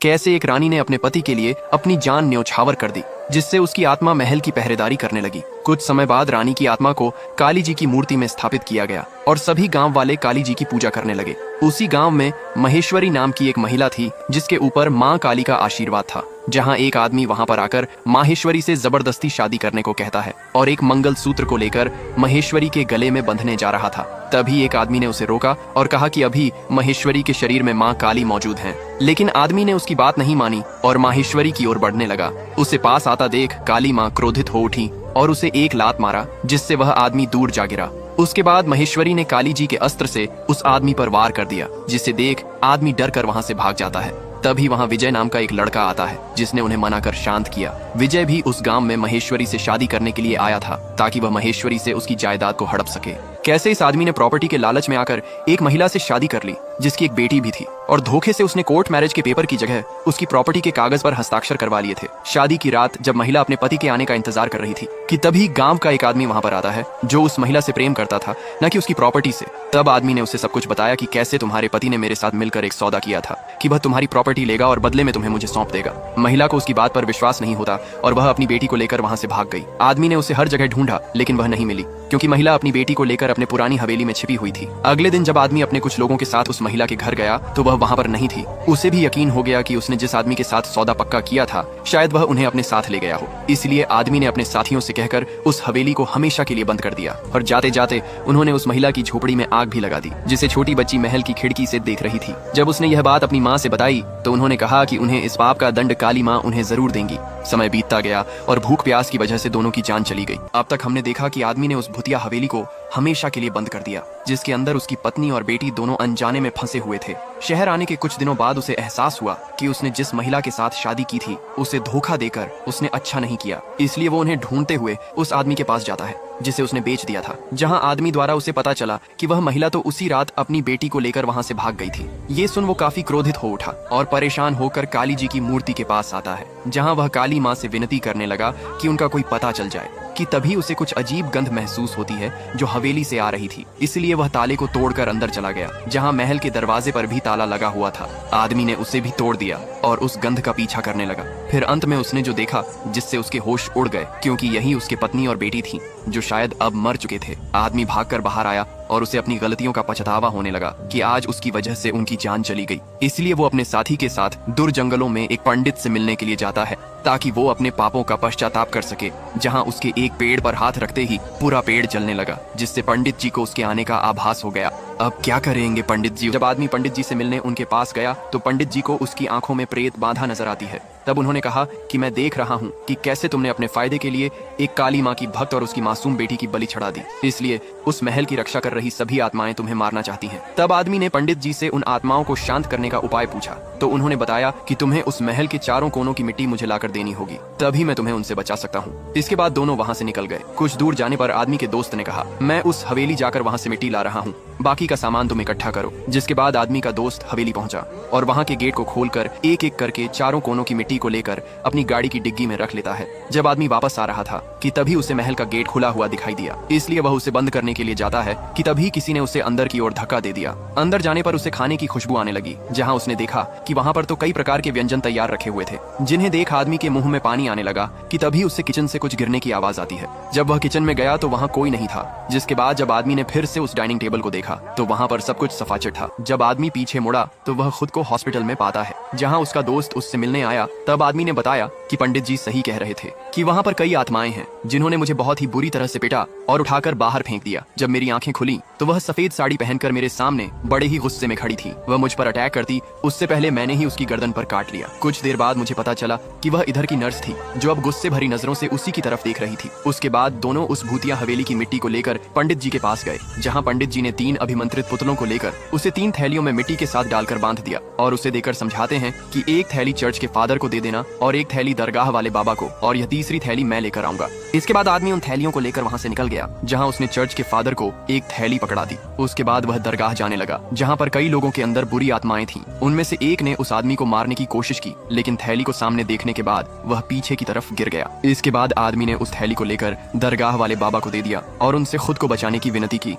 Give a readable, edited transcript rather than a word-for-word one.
कैसे एक रानी ने अपने पति के लिए अपनी जान न्यौछावर कर दी, जिससे उसकी आत्मा महल की पहरेदारी करने लगी। कुछ समय बाद रानी की आत्मा को काली जी की मूर्ति में स्थापित किया गया और सभी गांव वाले काली जी की पूजा करने लगे। उसी गांव में महेश्वरी नाम की एक महिला थी, जिसके ऊपर माँ काली का आशीर्वाद था। जहां एक आदमी वहां पर आकर माहेश्वरी से जबरदस्ती शादी करने को कहता है और एक मंगल सूत्र को लेकर महेश्वरी के गले में बंधने जा रहा था। तभी एक आदमी ने उसे रोका और कहा कि अभी महेश्वरी के शरीर में माँ काली मौजूद हैं। लेकिन आदमी ने उसकी बात नहीं मानी और माहेश्वरी की ओर बढ़ने लगा। उसे पास आता देख काली माँ क्रोधित हो उठी और उसे एक लात मारा, जिससे वह आदमी दूर जा गिरा। उसके बाद महेश्वरी ने काली जी के अस्त्र से उस आदमी पर वार कर दिया, जिसे देख आदमी डर कर वहां से भाग जाता है। तभी वहां विजय नाम का एक लड़का आता है, जिसने उन्हें मना कर शांत किया। विजय भी उस गांव में महेश्वरी से शादी करने के लिए आया था, ताकि वह महेश्वरी से उसकी जायदाद को हड़प सके। कैसे इस आदमी ने प्रॉपर्टी के लालच में आकर एक महिला से शादी कर ली, जिसकी एक बेटी भी थी, और धोखे से उसने कोर्ट मैरिज के पेपर की जगह उसकी प्रॉपर्टी के कागज पर हस्ताक्षर करवा लिए थे। शादी की रात जब महिला अपने पति के आने का इंतजार कर रही थी कि तभी गांव का एक आदमी वहां पर आता है, जो उस महिला से प्रेम करता था, न कि उसकी प्रॉपर्टी से। तब आदमी ने उसे सब कुछ बताया कि कैसे तुम्हारे पति ने मेरे साथ मिलकर एक सौदा किया था कि वह तुम्हारी प्रॉपर्टी लेगा और बदले में तुम्हें मुझे सौंप देगा। महिला को उसकी बात पर विश्वास नहीं होता और वह अपनी बेटी को लेकर वहां से भाग गई। आदमी ने उसे हर जगह ढूंढा, लेकिन वह नहीं मिली, क्योंकि महिला अपनी बेटी को लेकर अपने पुरानी हवेली में छिपी हुई थी। अगले दिन जब आदमी अपने कुछ लोगों के साथ उस महिला के घर गया तो वह वहां पर नहीं थी। उसे भी यकीन हो गया कि उसने जिस आदमी के साथ सौदा पक्का किया था, शायद वह उन्हें अपने साथ ले गया हो। इसलिए आदमी ने अपने साथियों से कहकर उस हवेली को हमेशा के लिए बंद कर दिया और जाते जाते उन्होंने उस महिला की झोपड़ी में आग भी लगा दी, जिसे छोटी बच्ची महल की खिड़की से देख रही थी। जब उसने यह बात अपनी माँ से बताई तो उन्होंने कहा कि उन्हें इस पाप का दंड काली माँ उन्हें जरूर देंगी। समय बीतता गया और भूख प्यास की वजह से दोनों की जान चली गई। अब तक हमने देखा कि आदमी ने उस भूतिया हवेली को हमेशा के लिए बंद कर दिया, जिसके अंदर उसकी पत्नी और बेटी दोनों अनजाने में फंसे हुए थे। शहर आने के कुछ दिनों बाद उसे एहसास हुआ कि उसने जिस महिला के साथ शादी की थी, उसे धोखा देकर उसने अच्छा नहीं किया। इसलिए वो उन्हें ढूंढते हुए उस आदमी के पास जाता है, जिसे उसने बेच दिया था। जहां आदमी द्वारा उसे पता चला कि वह महिला तो उसी रात अपनी बेटी को लेकर वहां से भाग गई थी। ये सुन वो काफी क्रोधित हो उठा और परेशान होकर काली जी की मूर्ति के पास आता है, जहां वह काली माँ से विनती करने लगा कि उनका कोई पता चल जाए। कि तभी उसे कुछ अजीब गंध महसूस होती है जो हवेली से आ रही थी। इसलिए वह ताले को तोड़कर अंदर चला गया, जहां महल के दरवाजे पर भी ताला लगा हुआ था। आदमी ने उसे भी तोड़ दिया और उस गंध का पीछा करने लगा। फिर अंत में उसने जो देखा, जिससे उसके होश उड़ गए, क्योंकि यही उसकी पत्नी और बेटी थी, जो शायद अब मर चुके थे। आदमी भागकर बाहर आया और उसे अपनी गलतियों का पछतावा होने लगा कि आज उसकी वजह से उनकी जान चली गई। इसलिए वो अपने साथी के साथ दूर जंगलों में एक पंडित से मिलने के लिए जाता है, ताकि वो अपने पापों का पश्चाताप कर सके। जहां उसके एक पेड़ पर हाथ रखते ही पूरा पेड़ जलने लगा, जिससे पंडित जी को उसके आने का आभास हो गया। अब क्या करेंगे पंडित जी? जब आदमी पंडित जी से मिलने उनके पास गया तो पंडित जी को उसकी आंखों में प्रेत बांधा नजर आती है। तब उन्होंने कहा कि मैं देख रहा हूँ कि कैसे तुमने अपने फायदे के लिए एक काली माँ की भक्त और उसकी मासूम बेटी की बलि चढ़ा दी, इसलिए उस महल की रक्षा कर रही सभी आत्माएं तुम्हें मारना चाहती हैं। तब आदमी ने पंडित जी से उन आत्माओं को शांत करने का उपाय पूछा, तो उन्होंने बताया कि तुम्हें उस महल के चारों कोनों की मिट्टी मुझे लाकर देनी होगी, तभी मैं तुम्हें उनसे बचा सकता हूँ। इसके बाद दोनों वहाँ से निकल गए। कुछ दूर जाने पर आदमी के दोस्त ने कहा, मैं उस हवेली जाकर वहाँ से मिट्टी ला रहा हूँ, बाकी का सामान तुम इकट्ठा करो। जिसके बाद आदमी का दोस्त हवेली पहुंचा और वहां के गेट को खोलकर एक एक करके चारों कोनों की मिट्टी को लेकर अपनी गाड़ी की डिग्गी में रख लेता है। जब आदमी वापस आ रहा था कि तभी उसे महल का गेट खुला हुआ दिखाई दिया, इसलिए वह उसे बंद करने के लिए जाता है कि तभी किसी ने उसे अंदर की ओर धक्का दे दिया। अंदर जाने पर उसे खाने की खुशबू आने लगी, जहाँ उसने देखा कि वहाँ पर तो कई प्रकार के व्यंजन तैयार रखे हुए थे, जिन्हें देख आदमी के मुंह में पानी आने लगा। कि तभी उससे किचन से कुछ गिरने की आवाज आती है। जब वह किचन में गया तो वहाँ कोई नहीं था। जिसके बाद जब आदमी ने फिर से उस डाइनिंग टेबल को देखा तो वहाँ पर सब कुछ सफाचट था। जब आदमी पीछे मुड़ा तो वह खुद को हॉस्पिटल में पाता है, जहाँ उसका दोस्त उससे मिलने आया। तब आदमी ने बताया कि पंडित जी सही कह रहे थे कि वहाँ पर कई आत्माएं हैं, जिन्होंने मुझे बहुत ही बुरी तरह से पिटा और उठाकर बाहर फेंक दिया। जब मेरी आंखें खुली तो वह सफेद साड़ी पहनकर मेरे सामने बड़े ही गुस्से में खड़ी थी। वह मुझ पर अटैक करती उससे पहले मैंने ही उसकी गर्दन पर काट लिया। कुछ देर बाद मुझे पता चला कि वह इधर की नर्स थी, जो अब गुस्से भरी नजरों से उसी की तरफ देख रही थी। उसके बाद दोनों उस भूतिया हवेली की मिट्टी को लेकर पंडित जी के पास गए, जहाँ पंडित जी ने 3 अभिमंत्रित पुतलों को लेकर उसे 3 थैलियों में मिट्टी के साथ डालकर बांध दिया और उसे देकर समझाते हैं कि एक थैली चर्च के फादर को दे देना और एक थैली दरगाह वाले बाबा को, और यह तीसरी थैली मैं लेकर आऊंगा। इसके बाद आदमी उन थैलियों को लेकर वहाँ से निकल गया, जहाँ उसने चर्च के फादर को एक थैली पकड़ा दी। उसके बाद वह दरगाह जाने लगा, जहाँ पर कई लोगों के अंदर बुरी आत्माएं थीं। उनमें से एक ने उस आदमी को मारने की कोशिश की, लेकिन थैली को सामने देखने के बाद वह पीछे की तरफ गिर गया। इसके बाद आदमी ने उस थैली को लेकर दरगाह वाले बाबा को दे दिया और उनसे खुद को बचाने की विनती की।